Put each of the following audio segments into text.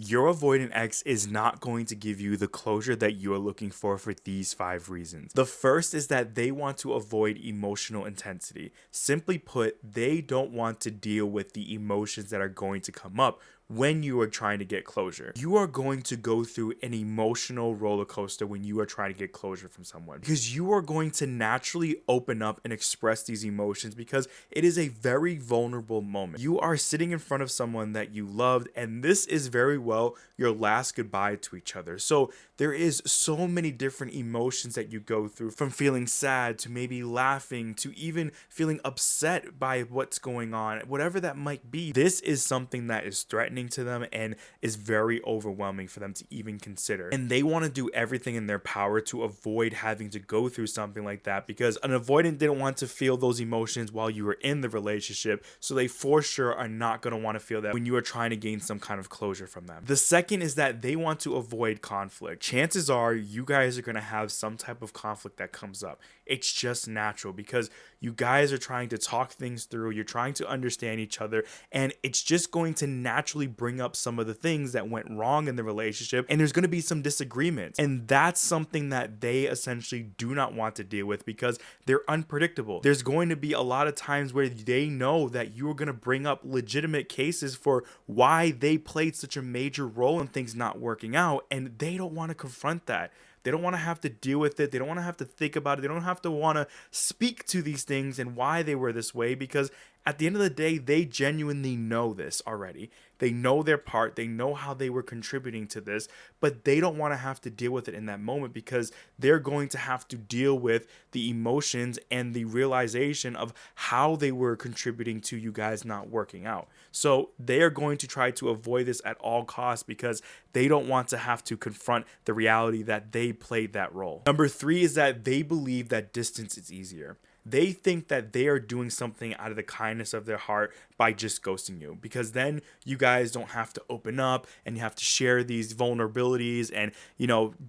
Your avoidant ex is not going to give you the closure that you are looking for these 5 reasons. The first is that they want to avoid emotional intensity. Simply put, they don't want to deal with the emotions that are going to come up when you are trying to get closure. You are going to go through an emotional roller coaster when you are trying to get closure from someone, because you are going to naturally open up and express these emotions because it is a very vulnerable moment. You are sitting in front of someone that you loved, and this is very well your last goodbye to each other. So there is so many different emotions that you go through, from feeling sad to maybe laughing to even feeling upset by what's going on, whatever that might be. This is something that is threatening to them and is very overwhelming for them to even consider. And they want to do everything in their power to avoid having to go through something like that, because an avoidant didn't want to feel those emotions while you were in the relationship. So they for sure are not going to want to feel that when you are trying to gain some kind of closure from them. The second is that they want to avoid conflict. Chances are you guys are going to have some type of conflict that comes up. It's just natural because you guys are trying to talk things through, you're trying to understand each other, and it's just going to naturally bring up some of the things that went wrong in the relationship, and there's going to be some disagreements. And that's something that they essentially do not want to deal with because they're unpredictable. There's going to be a lot of times where they know that you are going to bring up legitimate cases for why they played such a major role in things not working out, and they don't want to confront that. They don't want to have to deal with it. They don't want to have to think about it. They don't have to want to speak to these things and why they were this way, because at the end of the day, they genuinely know this already. They know their part. They know how they were contributing to this, but they don't want to have to deal with it in that moment because they're going to have to deal with the emotions and the realization of how they were contributing to you guys not working out. So they are going to try to avoid this at all costs because they don't want to have to confront the reality that they played that role. Number 3 is that they believe that distance is easier. They think that they are doing something out of the kindness of their heart by just ghosting you, because then you guys don't have to open up and you have to share these vulnerabilities and,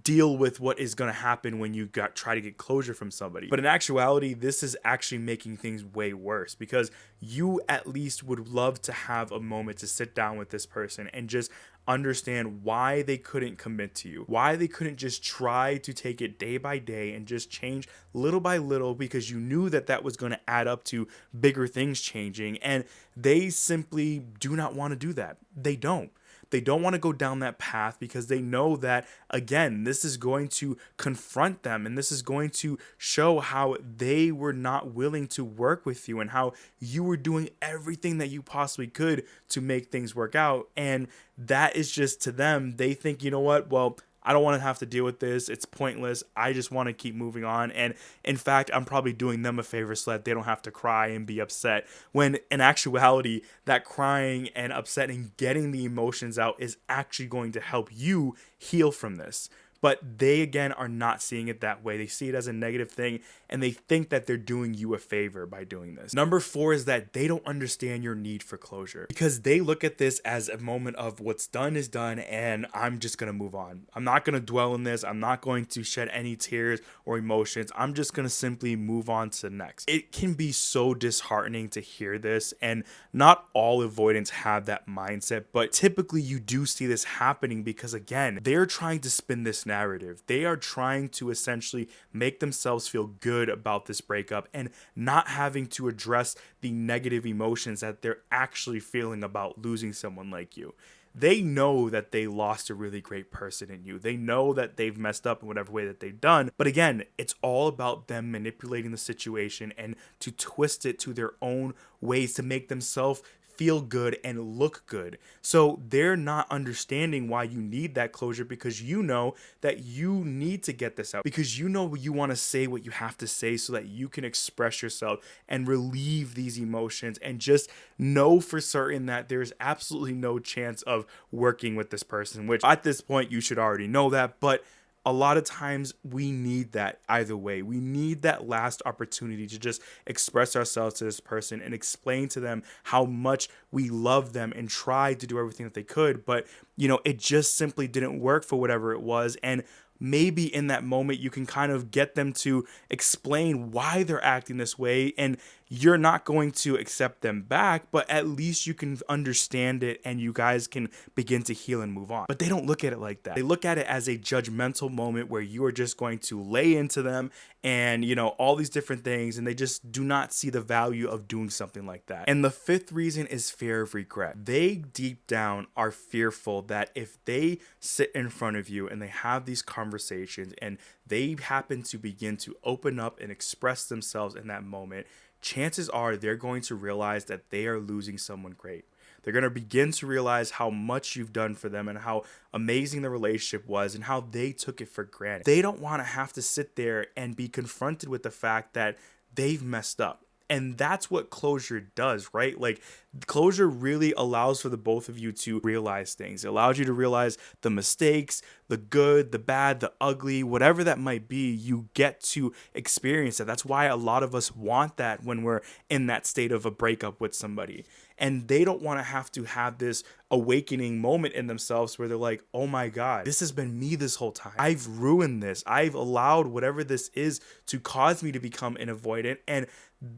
deal with what is going to happen when you try to get closure from somebody. But in actuality, this is actually making things way worse, because you at least would love to have a moment to sit down with this person and just understand why they couldn't commit to you, why they couldn't just try to take it day by day and just change little by little, because you knew that that was going to add up to bigger things changing, and they simply do not want to do that. They don't want to go down that path because they know that, again, this is going to confront them and this is going to show how they were not willing to work with you and how you were doing everything that you possibly could to make things work out. And that is just, to them, they think, you know what, well, I don't want to have to deal with this. It's pointless. I just want to keep moving on. And in fact, I'm probably doing them a favor so that they don't have to cry and be upset. When in actuality, that crying and upset and getting the emotions out is actually going to help you heal from this. But they, again, are not seeing it that way. They see it as a negative thing, and they think that they're doing you a favor by doing this. Number 4 is that they don't understand your need for closure, because they look at this as a moment of what's done is done, and I'm just going to move on. I'm not going to dwell in this. I'm not going to shed any tears or emotions. I'm just going to simply move on to the next. It can be so disheartening to hear this, and not all avoidants have that mindset, but typically you do see this happening because, again, they're trying to spin this narrative. They are trying to essentially make themselves feel good about this breakup and not having to address the negative emotions that they're actually feeling about losing someone like you. They know that they lost a really great person in you. They know that they've messed up in whatever way that they've done. But again, it's all about them manipulating the situation and to twist it to their own ways to make themselves feel good and look good. So they're not understanding why you need that closure, because you know that you need to get this out, because you know you want to say what you have to say so that you can express yourself and relieve these emotions, and just know for certain that there's absolutely no chance of working with this person, which at this point you should already know that. But a lot of times we need that either way. We need that last opportunity to just express ourselves to this person and explain to them how much we love them and tried to do everything that they could. But, it just simply didn't work for whatever it was. And maybe in that moment you can kind of get them to explain why they're acting this way, and you're not going to accept them back, but at least you can understand it and you guys can begin to heal and move on. But they don't look at it like that. They look at it as a judgmental moment where you are just going to lay into them and, you know, all these different things, and they just do not see the value of doing something like that. And the fifth reason is fear of regret. They deep down are fearful that if they sit in front of you and they have these conversations and they happen to begin to open up and express themselves in that moment, chances are they're going to realize that they are losing someone great. They're going to begin to realize how much you've done for them and how amazing the relationship was and how they took it for granted. They don't want to have to sit there and be confronted with the fact that they've messed up. And that's what closure does, right? Like, closure really allows for the both of you to realize things. It allows you to realize the mistakes, the good, the bad, the ugly, whatever that might be. You get to experience it. That's why a lot of us want that when we're in that state of a breakup with somebody. And they don't want to have this awakening moment in themselves where they're like, oh my God, this has been me this whole time. I've ruined this. I've allowed whatever this is to cause me to become an avoidant, and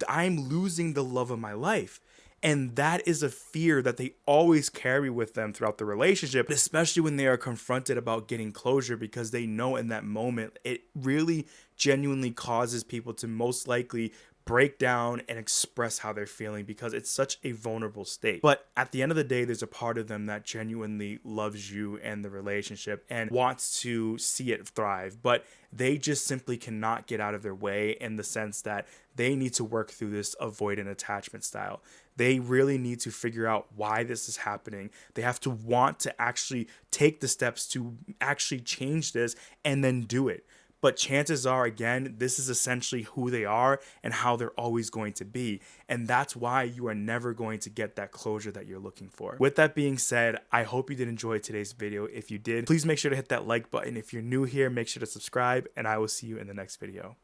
I'm losing the love of my life. And that is a fear that they always carry with them throughout the relationship, especially when they are confronted about getting closure, because they know in that moment, it really genuinely causes people to most likely break down and express how they're feeling, because it's such a vulnerable state. But at the end of the day, there's a part of them that genuinely loves you and the relationship and wants to see it thrive, but they just simply cannot get out of their way, in the sense that they need to work through this avoidant attachment style. They really need to figure out why this is happening. They have to want to actually take the steps to actually change this and then do it. But chances are, again, this is essentially who they are and how they're always going to be. And that's why you are never going to get that closure that you're looking for. With that being said, I hope you did enjoy today's video. If you did, please make sure to hit that like button. If you're new here, make sure to subscribe, and I will see you in the next video.